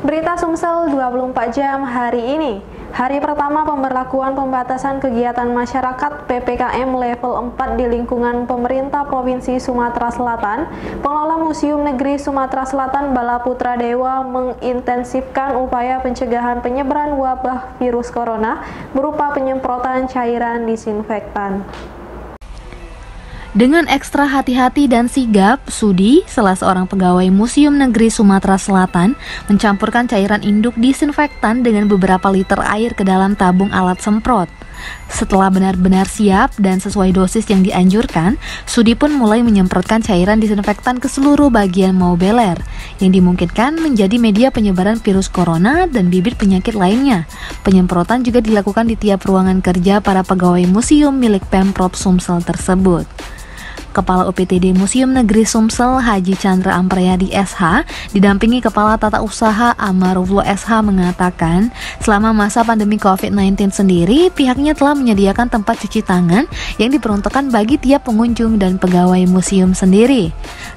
Berita Sumsel 24 jam hari ini. Hari pertama pemberlakuan pembatasan kegiatan masyarakat PPKM level 4 di lingkungan pemerintah Provinsi Sumatera Selatan, pengelola Museum Negeri Sumatera Selatan Balaputra Dewa mengintensifkan upaya pencegahan penyebaran wabah virus corona berupa penyemprotan cairan disinfektan. Dengan ekstra hati-hati dan sigap, Sudi, salah seorang pegawai Museum Negeri Sumatera Selatan, mencampurkan cairan induk disinfektan dengan beberapa liter air ke dalam tabung alat semprot. Setelah benar-benar siap dan sesuai dosis yang dianjurkan, Sudi pun mulai menyemprotkan cairan disinfektan ke seluruh bagian mau beler, yang dimungkinkan menjadi media penyebaran virus corona dan bibit penyakit lainnya. Penyemprotan juga dilakukan di tiap ruangan kerja para pegawai museum milik Pemprov Sumsel tersebut. Kepala UPTD Museum Negeri Sumsel Haji Chandra Ampriyadi SH didampingi Kepala Tata Usaha Amarullah SH mengatakan, selama masa pandemi COVID-19 sendiri, pihaknya telah menyediakan tempat cuci tangan yang diperuntukkan bagi tiap pengunjung dan pegawai museum sendiri.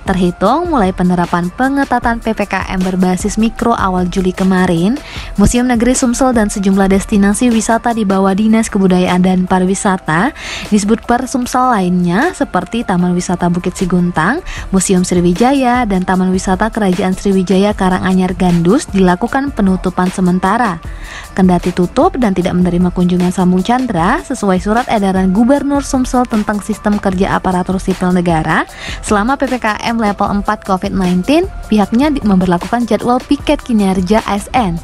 Terhitung mulai penerapan pengetatan PPKM berbasis mikro awal Juli kemarin, Museum Negeri Sumsel dan sejumlah destinasi wisata di bawah Dinas Kebudayaan dan Pariwisata disebut per Sumsel lainnya seperti Taman Wisata Bukit Siguntang, Museum Sriwijaya, dan Taman Wisata Kerajaan Sriwijaya Karanganyar Gandus dilakukan penutupan sementara. Kendati tutup dan tidak menerima kunjungan Sambung Chandra sesuai surat edaran Gubernur Sumsel tentang sistem kerja aparatur sipil negara, selama PPKM level 4 COVID-19, pihaknya memberlakukan jadwal piket kinerja ASN,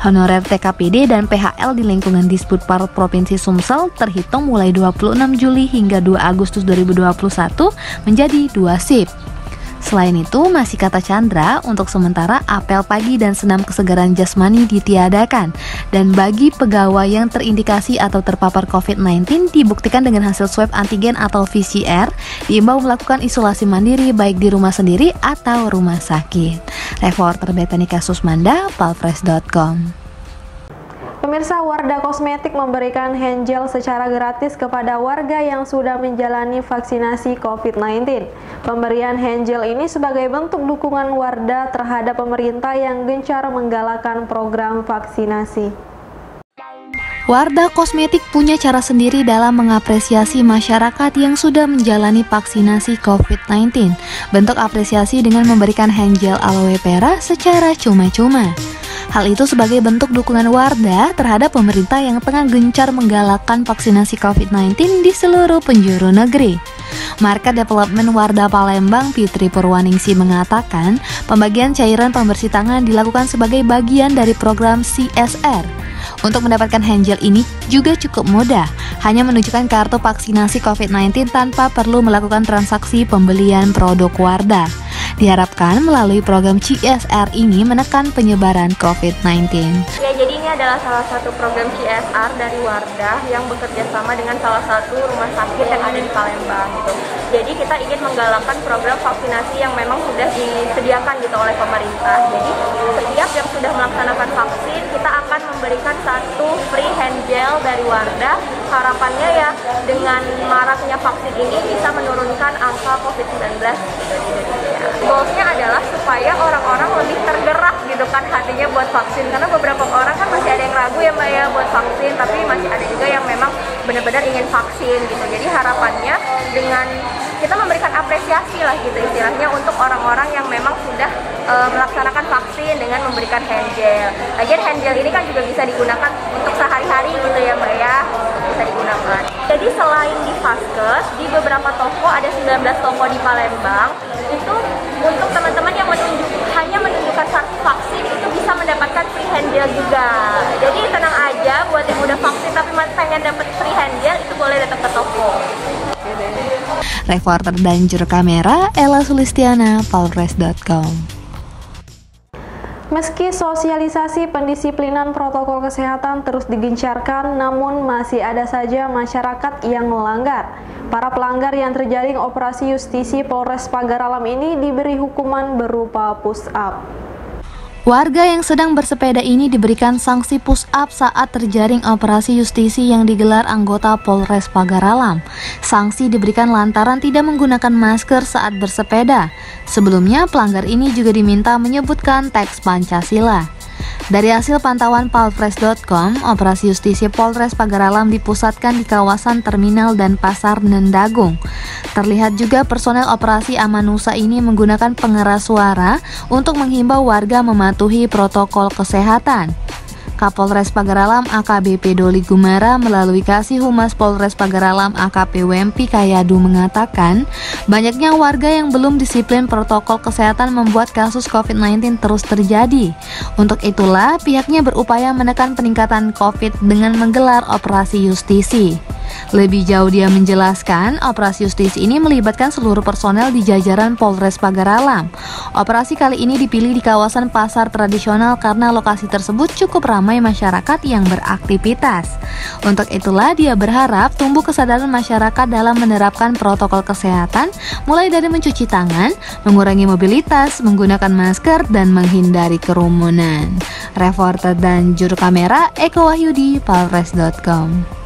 honorer TKPD dan PHL di lingkungan Disputpar Provinsi Sumsel terhitung mulai 26 Juli hingga 2 Agustus 2021 menjadi 2 shift. Selain itu, masih kata Chandra, untuk sementara apel pagi dan senam kesegaran jasmani ditiadakan, dan bagi pegawai yang terindikasi atau terpapar COVID-19 dibuktikan dengan hasil swab antigen atau PCR, diimbau melakukan isolasi mandiri baik di rumah sendiri atau rumah sakit. Reporter Betanika Susmanda, palfresh.com. Pemirsa, Wardah Kosmetik memberikan hand gel secara gratis kepada warga yang sudah menjalani vaksinasi COVID-19. Pemberian hand gel ini sebagai bentuk dukungan Wardah terhadap pemerintah yang gencar menggalakkan program vaksinasi. Wardah Kosmetik punya cara sendiri dalam mengapresiasi masyarakat yang sudah menjalani vaksinasi COVID-19. Bentuk apresiasi dengan memberikan hand gel aloe vera secara cuma-cuma. Hal itu sebagai bentuk dukungan Wardah terhadap pemerintah yang tengah gencar menggalakkan vaksinasi COVID-19 di seluruh penjuru negeri. Market Development Wardah Palembang Fitri Purwaningsi mengatakan, pembagian cairan pembersih tangan dilakukan sebagai bagian dari program CSR. Untuk mendapatkan hand gel ini juga cukup mudah, hanya menunjukkan kartu vaksinasi COVID-19 tanpa perlu melakukan transaksi pembelian produk Wardah. Diharapkan melalui program CSR ini menekan penyebaran COVID-19. Ya, jadi ini adalah salah satu program CSR dari Wardah yang bekerja sama dengan salah satu rumah sakit yang ada di Palembang gitu. Jadi kita ingin menggalakkan program vaksinasi yang memang sudah disediakan gitu oleh pemerintah. Jadi setiap yang sudah melaksanakan vaksin, kita akan memberikan satu free hand gel dari Wardah. Harapannya ya dengan maraknya vaksin ini bisa menurunkan angka COVID-19 gitu di Indonesia. Goalsnya adalah supaya orang-orang lebih tergerak gitu kan hatinya buat vaksin, karena beberapa orang kan masih ada yang ragu ya Mbak ya buat vaksin, tapi masih ada juga yang memang benar-benar ingin vaksin gitu. Jadi harapannya dengan kita memberikan apresiasi lah gitu istilahnya untuk orang-orang yang memang sudah melaksanakan vaksin dengan memberikan hand gel. Lagian hand gel ini kan juga bisa digunakan untuk sehari-hari gitu ya Mbak ya, bisa digunakan. Jadi selain di Vaskes, di beberapa toko, ada 19 toko di Palembang, itu untuk teman-teman yang hanya menunjukkan satu vaksin itu bisa mendapatkan free hand gel juga. Jadi tenang aja buat yang udah vaksin tapi pengen dapat free hand gel, itu boleh datang ke toko. Reporter dan juru kamera Ella Sulistiana, palfresh.com. Meski sosialisasi pendisiplinan protokol kesehatan terus digencarkan, namun masih ada saja masyarakat yang melanggar. Para pelanggar yang terjaring operasi justisi Polres Pagar Alam ini diberi hukuman berupa push up. Warga yang sedang bersepeda ini diberikan sanksi push up saat terjaring operasi justisi yang digelar anggota Polres Pagar Alam. Sanksi diberikan lantaran tidak menggunakan masker saat bersepeda. Sebelumnya, pelanggar ini juga diminta menyebutkan teks Pancasila. Dari hasil pantauan palpres.com, operasi justisi Polres Pagar Alam dipusatkan di kawasan terminal dan pasar Nendagung. Terlihat juga personel operasi Amanusa ini menggunakan pengeras suara untuk menghimbau warga mematuhi protokol kesehatan. Kapolres Pagar Alam AKBP Doli Gumara melalui Kasih Humas Polres Pagar Alam AKP Wempi Kayadu mengatakan, banyaknya warga yang belum disiplin protokol kesehatan membuat kasus COVID-19 terus terjadi. Untuk itulah pihaknya berupaya menekan peningkatan COVID dengan menggelar operasi justisi. Lebih jauh dia menjelaskan, operasi justisi ini melibatkan seluruh personel di jajaran Polres Pagar Alam. Operasi kali ini dipilih di kawasan pasar tradisional karena lokasi tersebut cukup ramai masyarakat yang beraktivitas. Untuk itulah dia berharap tumbuh kesadaran masyarakat dalam menerapkan protokol kesehatan, mulai dari mencuci tangan, mengurangi mobilitas, menggunakan masker, dan menghindari kerumunan. Reporter dan juru kamera Eko Wahyudi, palpres.com.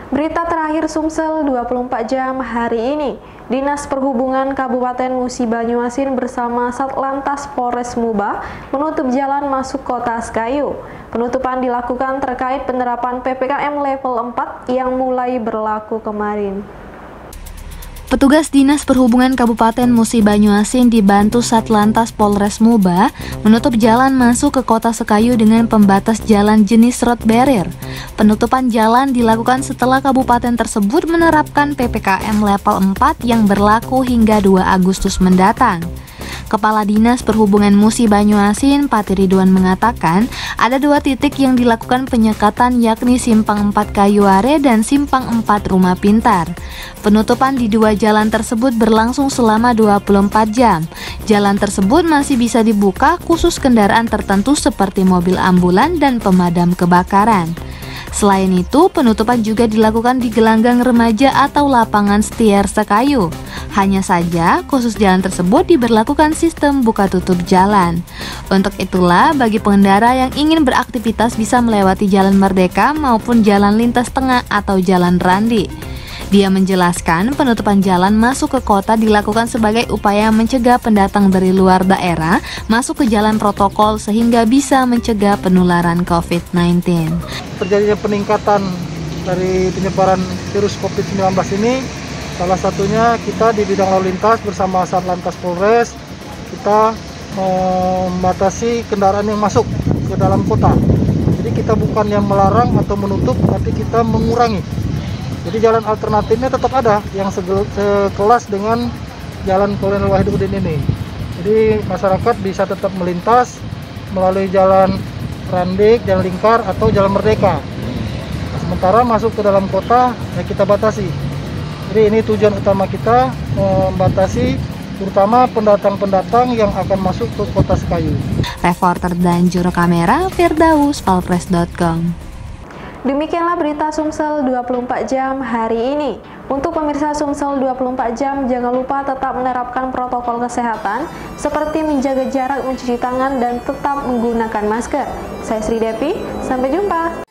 Berita terakhir Sumsel 24 jam hari ini. Dinas Perhubungan Kabupaten Musi Banyuasin bersama Satlantas Polres Muba menutup jalan masuk Kota Sekayu. Penutupan dilakukan terkait penerapan PPKM level 4 yang mulai berlaku kemarin. Petugas Dinas Perhubungan Kabupaten Musi Banyuasin dibantu Satlantas Polres Muba menutup jalan masuk ke Kota Sekayu dengan pembatas jalan jenis road barrier. Penutupan jalan dilakukan setelah kabupaten tersebut menerapkan PPKM level 4 yang berlaku hingga 2 Agustus mendatang. Kepala Dinas Perhubungan Musi Banyuasin, Pati Ridwan mengatakan, ada 2 titik yang dilakukan penyekatan yakni Simpang 4 Kayuare dan Simpang 4 Rumah Pintar. Penutupan di 2 jalan tersebut berlangsung selama 24 jam. Jalan tersebut masih bisa dibuka khusus kendaraan tertentu seperti mobil ambulan dan pemadam kebakaran. Selain itu, penutupan juga dilakukan di gelanggang remaja atau lapangan Stier Sekayu. Hanya saja, khusus jalan tersebut diberlakukan sistem buka tutup jalan. Untuk itulah, bagi pengendara yang ingin beraktivitas bisa melewati Jalan Merdeka maupun Jalan Lintas Tengah atau Jalan Randi. Dia menjelaskan penutupan jalan masuk ke kota dilakukan sebagai upaya mencegah pendatang dari luar daerah masuk ke jalan protokol sehingga bisa mencegah penularan COVID-19. Terjadinya peningkatan dari penyebaran virus COVID-19 ini, salah satunya kita di bidang lalu lintas bersama Satlantas Polres, kita membatasi kendaraan yang masuk ke dalam kota. Jadi kita bukan yang melarang atau menutup, tapi kita mengurangi. Jadi jalan alternatifnya tetap ada yang sekelas dengan jalan Kolonel Wahidudin ini. Jadi masyarakat bisa tetap melintas melalui jalan Randik, jalan Lingkar atau jalan Merdeka. Nah, sementara masuk ke dalam kota ya kita batasi. Jadi ini tujuan utama kita, membatasi terutama pendatang-pendatang yang akan masuk ke Kota Sekayu. Reporter dan juru kamera Firdaus, palpres.com. Demikianlah berita Sumsel 24 jam hari ini. Untuk pemirsa Sumsel 24 jam, jangan lupa tetap menerapkan protokol kesehatan seperti menjaga jarak, mencuci tangan, dan tetap menggunakan masker. Saya Sri Devi, sampai jumpa.